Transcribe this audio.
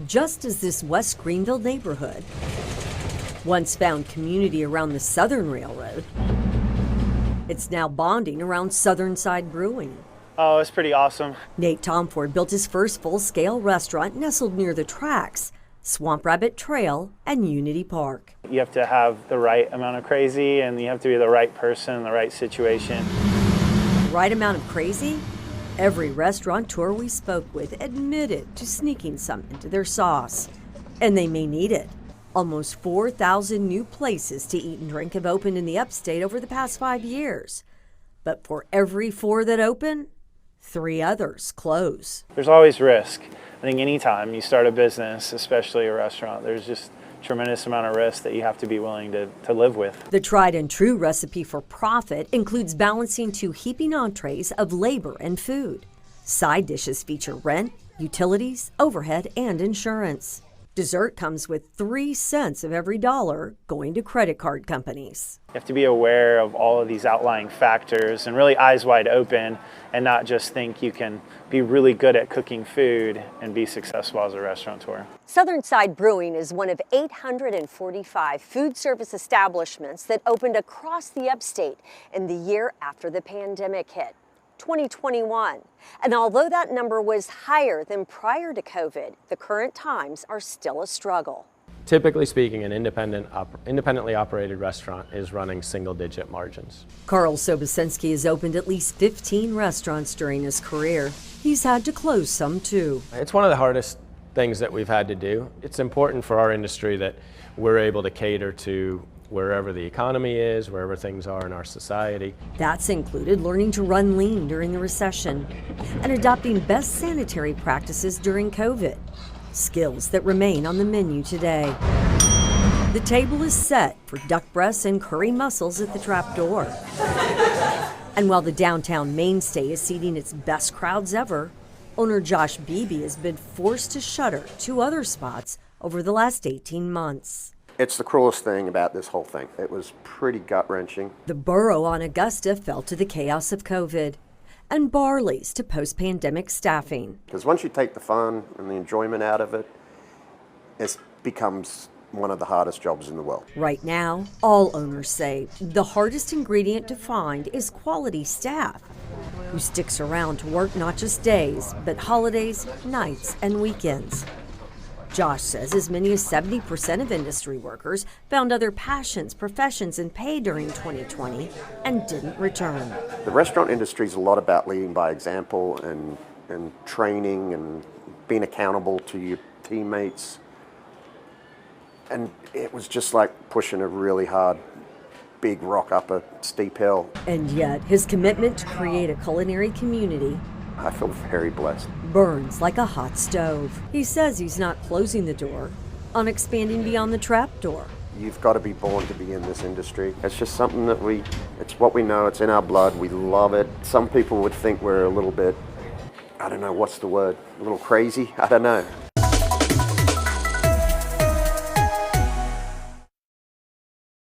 just as this West Greenville neighborhood once found community around the Southern Railroad, it's now bonding around Southern Side Brewing. Oh, it's pretty awesome. Nate Tomford built his first full-scale restaurant nestled near the tracks, Swamp Rabbit Trail and Unity Park. You have to have the right amount of crazy, and you have to be the right person in the right situation. Right amount of crazy? Every restaurateur we spoke with admitted to sneaking some into their sauce. And they may need it. Almost 4,000 new places to eat and drink have opened in the upstate over the past 5 years. But for every 4 that open, 3 others close. There's always risk. I think anytime you start a business, especially a restaurant, there's just tremendous amount of risk that you have to be willing to live with. The tried and true recipe for profit includes balancing 2 heaping entrees of labor and food. Side dishes feature rent, utilities, overhead, and insurance. Dessert comes with 3 cents of every dollar going to credit card companies. You have to be aware of all of these outlying factors and really eyes wide open and not just think you can be really good at cooking food and be successful as a restaurateur. Southern Side Brewing is one of 845 food service establishments that opened across the upstate in the year after the pandemic hit, 2021. And although that number was higher than prior to COVID, the current times are still a struggle. Typically speaking, an independently operated restaurant is running single-digit margins. Carl Sobocinski has opened at least 15 restaurants during his career. He's had to close some too. It's one of the hardest things that we've had to do. It's important for our industry that we're able to cater to wherever the economy is, wherever things are in our society. That's included learning to run lean during the recession and adopting best sanitary practices during COVID. Skills that remain on the menu today. The table is set for duck breasts and curry mussels at the Trapdoor. And while the downtown mainstay is seating its best crowds ever, owner Josh Beebe has been forced to shutter 2 other spots over the last 18 months. It's the cruelest thing about this whole thing. It was pretty gut-wrenching. The borough on Augusta fell to the chaos of COVID, and Barley's to post-pandemic staffing. Because once you take the fun and the enjoyment out of it, it becomes one of the hardest jobs in the world. Right now, all owners say the hardest ingredient to find is quality staff who sticks around to work not just days, but holidays, nights, and weekends. Josh says as many as 70% of industry workers found other passions, professions, and pay during 2020 and didn't return. The restaurant industry is a lot about leading by example and training and being accountable to your teammates. And it was just like pushing a really hard, big rock up a steep hill. And yet, his commitment to create a culinary community I feel very blessed. burns like a hot stove. He says he's not closing the door on expanding beyond the Trapdoor. You've got to be born to be in this industry. It's just something that it's what we know, it's in our blood, we love it. Some people would think we're a little bit, I don't know, what's the word? A little crazy? I don't know.